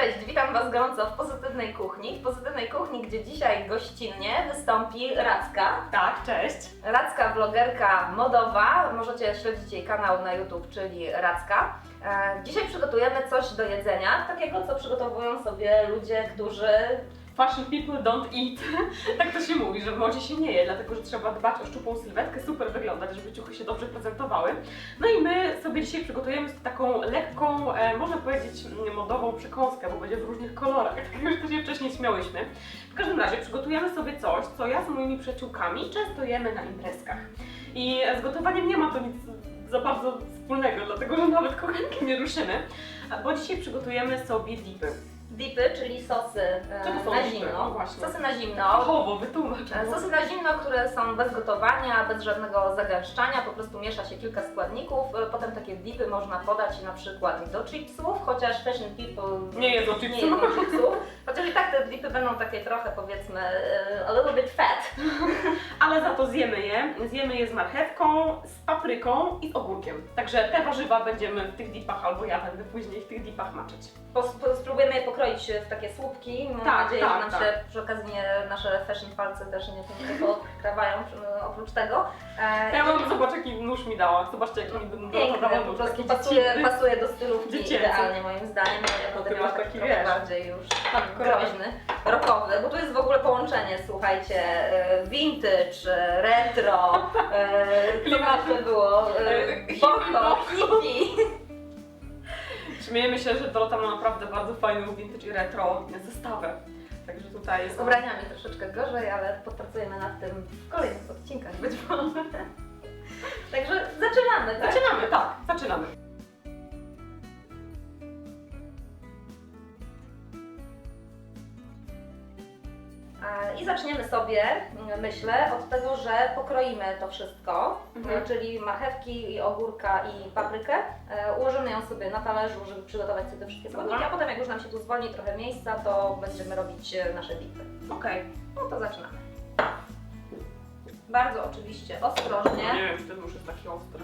Cześć, witam Was gorąco w Pozytywnej Kuchni. W Pozytywnej Kuchni, gdzie dzisiaj gościnnie wystąpi Radzka. Tak, cześć. Radzka, vlogerka modowa. Możecie śledzić jej kanał na YouTube, czyli Radzka. Dzisiaj przygotujemy coś do jedzenia, takiego co przygotowują sobie ludzie, którzy... Fashion people don't eat. Tak to się mówi, że w modzie się nie je, dlatego że trzeba dbać o szczupłą sylwetkę, super wyglądać, żeby ciuchy się dobrze prezentowały. No i my sobie dzisiaj przygotujemy taką lekką, można powiedzieć modową przekąskę, bo będzie w różnych kolorach, tak jak już to się wcześniej śmiałyśmy. W każdym razie przygotujemy sobie coś, co ja z moimi przyjaciółkami często jemy na imprezkach. I z gotowaniem nie ma to nic za bardzo wspólnego, dlatego że nawet kochanki nie ruszymy, bo dzisiaj przygotujemy sobie dipy. Dipy, czyli sosy na zimno. No właśnie. Sosy na zimno. Fachowo, wytłumacz. Sosy na zimno, które są bez gotowania, bez żadnego zagęszczania, po prostu miesza się kilka składników. Potem takie dipy można podać na przykład do chipsów, chociaż fashion people nie jedzą nie jedzą chipsów. Chociaż i tak te dipy będą takie trochę, powiedzmy, a little bit fat. Ale za to zjemy je z marchewką, z papryką i z ogórkiem. Także te warzywa będziemy w tych dipach, albo ja będę później w tych dipach maczyć. Spróbujemy je pokroić w takie słupki. Mam nadzieję, że nam się przy okazji nasze fashion palce też nie podkrawają oprócz tego. Ja mam, zobacz jaki nóż mi dała, zobaczcie jaki mi dała nóż. Po prostu pasuje do stylówki idealnie moim zdaniem. Ja będę miała taki trochę bardziej już groźny, rockowy, bo tu jest w ogóle połączenie, słuchajcie, vintage, retro, klimaty było, boho, hippie. Śmiejemy się, że Dorota ma naprawdę bardzo fajną vintage i retro zestawę. Także tutaj jest... Z ubraniami troszeczkę gorzej, ale popracujemy nad tym w kolejnych odcinkach być może. Także zaczynamy, tak? Zaczynamy, tak, zaczynamy. I zaczniemy sobie, myślę, od tego, że pokroimy to wszystko, czyli marchewki, i ogórka i paprykę. Ułożymy ją sobie na talerzu, żeby przygotować sobie te wszystkie składniki, a potem jak już nam się tu zwolni trochę miejsca, to będziemy robić nasze dipy. Okej. No to zaczynamy. Bardzo oczywiście ostrożnie. Nie wiem, czy ten nóż jest taki ostry.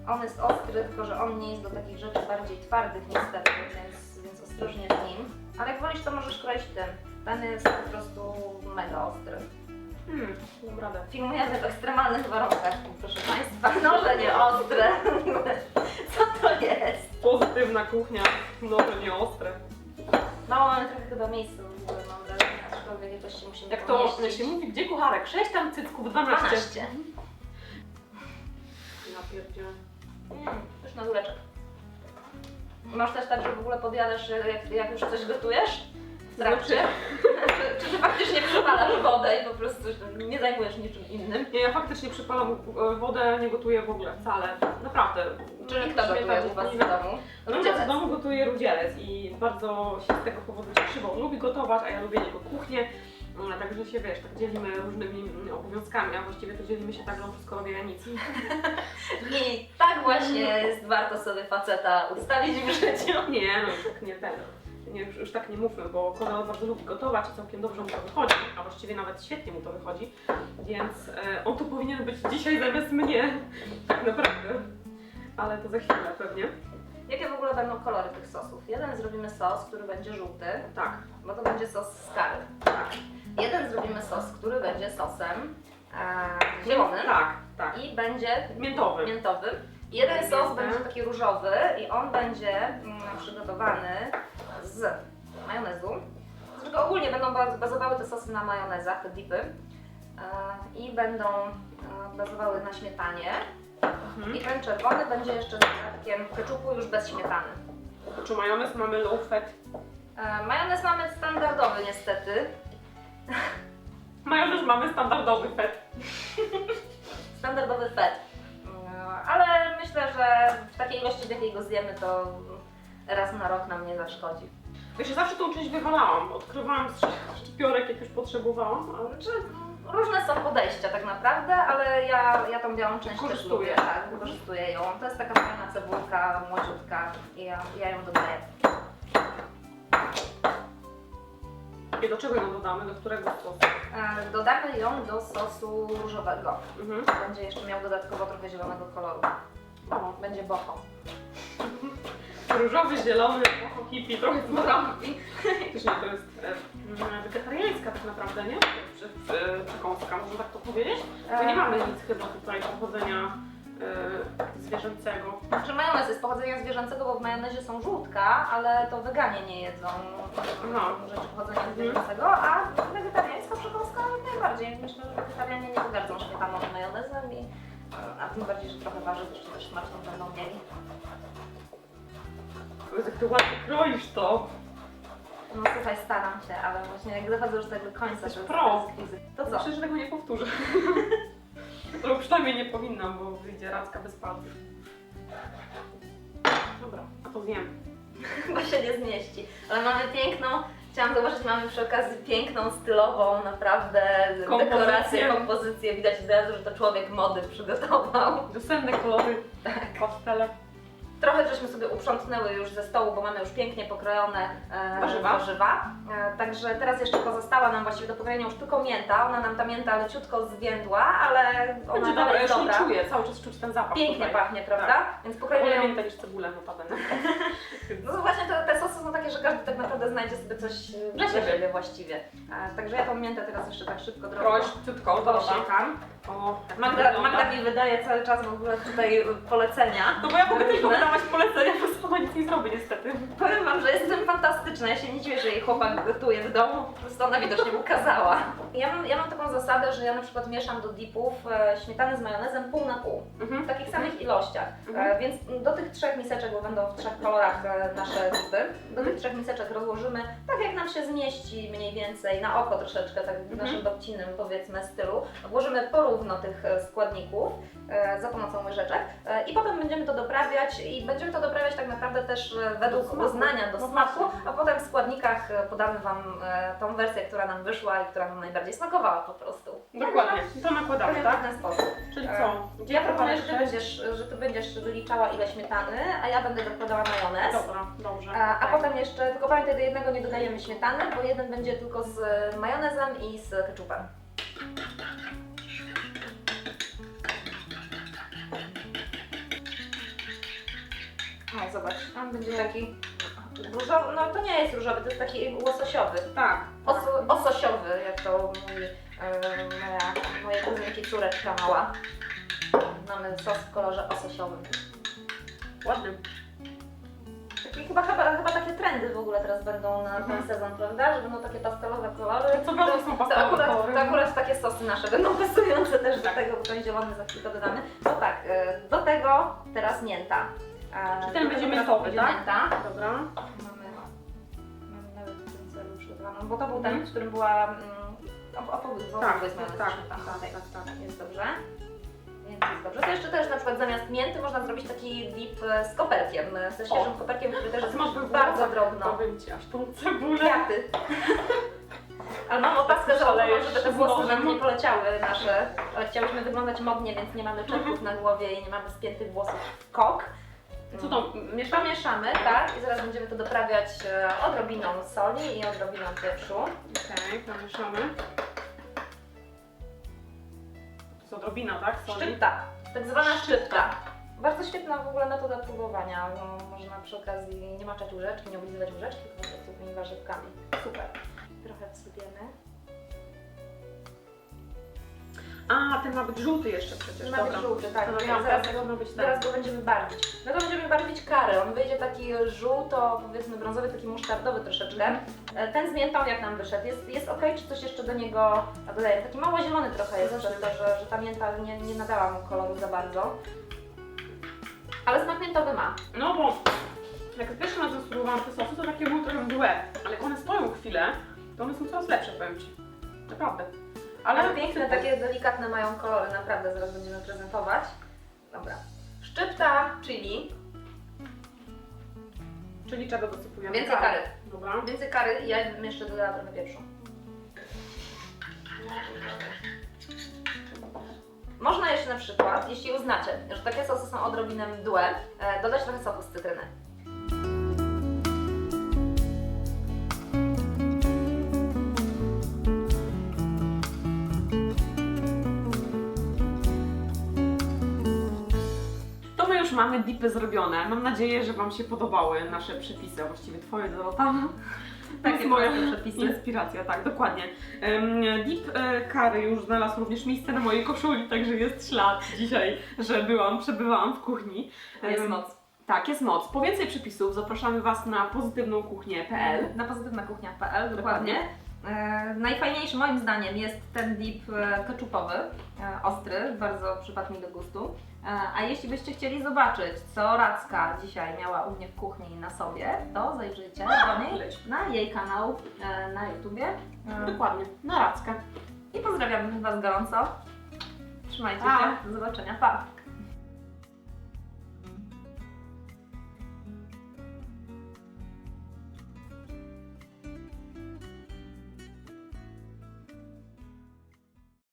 On jest ostry, tylko że on nie jest do takich rzeczy bardziej twardych niestety, więc ostrożnie z nim. Ale jak wolisz, to możesz kroić tym. Ten jest po prostu mega ostry. Dam radę. Filmujemy w ekstremalnych warunkach, proszę Państwa. Noże nie ostre. Co to jest? Pozytywna kuchnia, noże nie ostre. Mało mamy trochę chyba miejsca w ogóle, mam wrażenie, aczkolwiek jakoś się musimy Jak to pomieścić. się mówi, gdzie kucharek? 6 tam cycków, 12. 12. Ja pierdzielę. Już na góreczek. Masz też tak, że w ogóle podjadasz, jak już coś gotujesz? W trakcie? Czy ty faktycznie przypalasz wodę i po prostu nie zajmujesz niczym innym? Nie, ja faktycznie przypalam wodę, nie gotuję w ogóle wcale. Naprawdę. Czyli kto gotuje u Was w domu? W domu gotuje Rudzielec i bardzo się z tego powodu cieszy, bo on lubi gotować, a ja lubię jego kuchnię. Także się, wiesz, tak dzielimy różnymi obowiązkami, a właściwie to dzielimy się tak, że on wszystko robi, a nic. I tak właśnie jest warto sobie faceta ustawić w życiu. Nie, no już tak nie ten. Nie, już tak nie mówmy, bo Konrad bardzo lubi gotować i całkiem dobrze mu to wychodzi, a właściwie nawet świetnie mu to wychodzi, więc on tu powinien być dzisiaj zamiast mnie, tak naprawdę. Ale to za chwilę pewnie. Jakie w ogóle będą kolory tych sosów? Jeden zrobimy sos, który będzie żółty, Tak. bo to będzie sos z curry. Tak. Jeden zrobimy sos, który będzie sosem zielonym Tak. i będzie Miętowy. miętowym. Jeden Mięty. sos będzie taki różowy i on będzie przygotowany z majonezu. Zresztą ogólnie będą bazowały te sosy na majonezach, te dipy. I będą bazowały na śmietanie. I ten czerwony będzie jeszcze z dodatkiem keczupu już bez śmietany. Czy majonez mamy low fat? Majonez mamy standardowy niestety. Majonez mamy standardowy fat. Standardowy fat. Ale myślę, że w takiej ilości, w jakiej go zjemy, to raz na rok nam nie zaszkodzi. Ja się zawsze tą część wywalałam. Odkrywałam szczypiorek, jak już potrzebowałam. Ale... Znaczy, różne są podejścia tak naprawdę, ale ja tą białą część też lubię, tak, wykorzystuję ją. To jest taka fajna cebulka, młodziutka i ja ją dodaję. I do czego ją dodamy? Do którego sosu? Dodamy ją do sosu różowego. Będzie jeszcze miał dodatkowo trochę zielonego koloru. Będzie boho. Różowy, zielony, trochę hippie, trochę zmorałki. Też nie, to jest wegetariańska tak naprawdę, nie? Przekąska, można tak to powiedzieć? Bo nie mamy nic chyba tutaj pochodzenia zwierzęcego. Znaczy majonez jest pochodzenia zwierzęcego, bo w majonezie są żółtka, ale to weganie nie jedzą rzeczy pochodzenia zwierzęcego, a wegetariańska przekąska jak najbardziej. Myślę, że wegetarianie nie pogardzą śmietaną i majonezem, a tym bardziej, że trochę warzyw jeszcze też smaczną będą mieli. Jak ty ładnie kroisz to. No słuchaj, staram się, ale właśnie jak dochodzę już do tego końca, Jesteś to pro. To co? Myślę, że tego nie powtórzę. No przynajmniej nie powinnam, bo wyjdzie racka bez palców. Dobra, a to wiem. Chyba się nie zmieści, ale mamy piękną, chciałam zobaczyć, mamy przy okazji piękną, stylową, naprawdę dekorację, kompozycję. Widać od razu, że to człowiek mody przygotował. Wiosenne kolory, pastele. Trochę żeśmy sobie uprzątnęły już ze stołu, bo mamy już pięknie pokrojone Warzywa. Także teraz jeszcze pozostała nam właściwie do pokrojenia już tylko mięta. Ona nam ta mięta leciutko zwiędła, ale ona Będzie dalej dobra, jest już dobra. nie czuję, cały czas czuć ten zapach. Pięknie tutaj. pachnie, prawda? Tak. Więc Wolę pokrojenie miętę niż cebulę, notabene. No właśnie te sosy są takie, że każdy tak naprawdę znajdzie sobie coś dla siebie właściwie. Także ja tą miętę teraz jeszcze tak szybko Kroś, ciutko, dobra. dosiekam. O, tak Magda wygląda. mi wydaje cały czas w ogóle tutaj polecenia. No bo ja mogę tylko różne. wydawać polecenia, bo sama nic nie zrobię niestety. Powiem wam, że jestem fantastyczna. Ja się nie dziwię, że jej chłopak gotuje w domu. Po prostu ona widocznie mu kazała. Ja mam taką zasadę, że ja na przykład mieszam do dipów śmietany z majonezem pół na pół. W takich samych ilościach. Więc do tych 3 miseczek, bo będą w 3 kolorach nasze dipy, do tych 3 miseczek rozłożymy tak jak nam się zmieści mniej więcej, na oko troszeczkę, tak w naszym babcinym powiedzmy stylu. Włożymy porówno tych składników za pomocą łyżeczek i potem będziemy to doprawiać i będziemy to doprawiać tak naprawdę też według smaku. uznania do No smaku, właśnie. a potem w składnikach podamy Wam tą wersję, która nam wyszła i która nam najbardziej smakowała po prostu. Dokładnie, to nakładamy, Powiem tak? w ten sposób. Czyli co? Ja proponuję, że Ty będziesz wyliczała ile śmietany, a ja będę dokładała majonez. Dobra, dobrze. A potem jeszcze, tylko pamiętaj, do jednego nie dodajemy śmietany, bo jeden będzie tylko z majonezem i z ketchupem. O, zobacz, on będzie taki różowy, no to nie jest różowy, to jest taki łososiowy. Tak. Ososiowy, jak to mówi moje kuzynki, córeczka mała. Mamy sos w kolorze ososiowym. Ładny. Chyba takie trendy w ogóle teraz będą na ten sezon, prawda? Że będą takie pastelowe kolory. Co prawda są pastelowe kolory. To akurat takie sosy nasze będą pasujące też do tego, bo ten zielony za chwilkę dodamy. No tak, do tego teraz mięta. Czy ten Do będzie tego miętowy, będzie tak? Mięta. Dobra. Mamy nawet w tym celu przygotowaną, bo to był ten, w którym była Tak, jest majonez, tak, tak, jest dobrze. Więc jest dobrze. To jeszcze też na przykład zamiast mięty można zrobić taki dip z koperkiem, ze świeżym koperkiem, który też A jest ty masz bardzo drobno. Powiem Ci, aż tą cebulę. Kwiaty. Ale mam opaskę żałową, żeby te włosy Szalejesz. nam nie poleciały nasze, ale chciałyśmy wyglądać modnie, więc nie mamy czepków na głowie i nie mamy spiętych włosów w kok. Co to? Mieszamy? Mieszamy, tak, i zaraz będziemy to doprawiać odrobiną soli i odrobiną pieprzu. Okej, pomieszamy. To jest odrobina, tak? Soli? Szczypta, tak zwana szczypta. Bardzo świetna w ogóle metoda próbowania. Można przy okazji nie maczać łyżeczki, nie oblizywać łyżeczki, tylko po prostu tymi warzywkami. Super. Trochę wsypiemy. A, ten ma być żółty jeszcze przecież. Ma być żółty, tak. To Zaraz, zaraz ma być tak. zaraz go będziemy barwić. My go będziemy barwić karry. On wyjdzie taki żółto, powiedzmy brązowy, taki musztardowy troszeczkę. Ten z miętą jak nam wyszedł? Jest ok, czy coś jeszcze do niego dodaję? Taki mało zielony trochę jest przez to, że ta mięta nie nadała mu koloru za bardzo. Ale smak miętowy ma. No bo jak pierwszy raz spróbowałam te sosy, to takie były trochę mdłe. Ale jak one stoją chwilę, to one są coraz lepsze, powiem Ci. Naprawdę. Ale piękne, takie delikatne mają kolory, naprawdę zaraz będziemy prezentować. Dobra. Szczypta chili, Czyli czego dosypujemy? więcej kary. Dobra. Więcej kary i ja bym jeszcze dodała trochę pieprzu. Można jeszcze na przykład, jeśli uznacie, że takie sosy są odrobinę mdłe, dodać trochę soku z cytryny. mamy dipy zrobione. Mam nadzieję, że Wam się podobały nasze przepisy, a właściwie Twoje, Dorota. To jest moja przepisy. inspiracja, tak, dokładnie. Dip curry już znalazł również miejsce na mojej koszuli, także jest ślad dzisiaj, że przebywałam w kuchni. Jest moc. Tak, jest moc. Po więcej przepisów zapraszamy Was na pozytywną-kuchnię.pl. Na pozytywnakuchnia.pl, dokładnie. Najfajniejszy moim zdaniem jest ten dip keczupowy, ostry, bardzo przypadł mi do gustu. A jeśli byście chcieli zobaczyć, co Racka dzisiaj miała u mnie w kuchni na sobie, to zajrzyjcie do niej na jej kanał na YouTubie. Dokładnie, na Rackę. I pozdrawiam Was gorąco. Trzymajcie Pa. się, do zobaczenia, pa!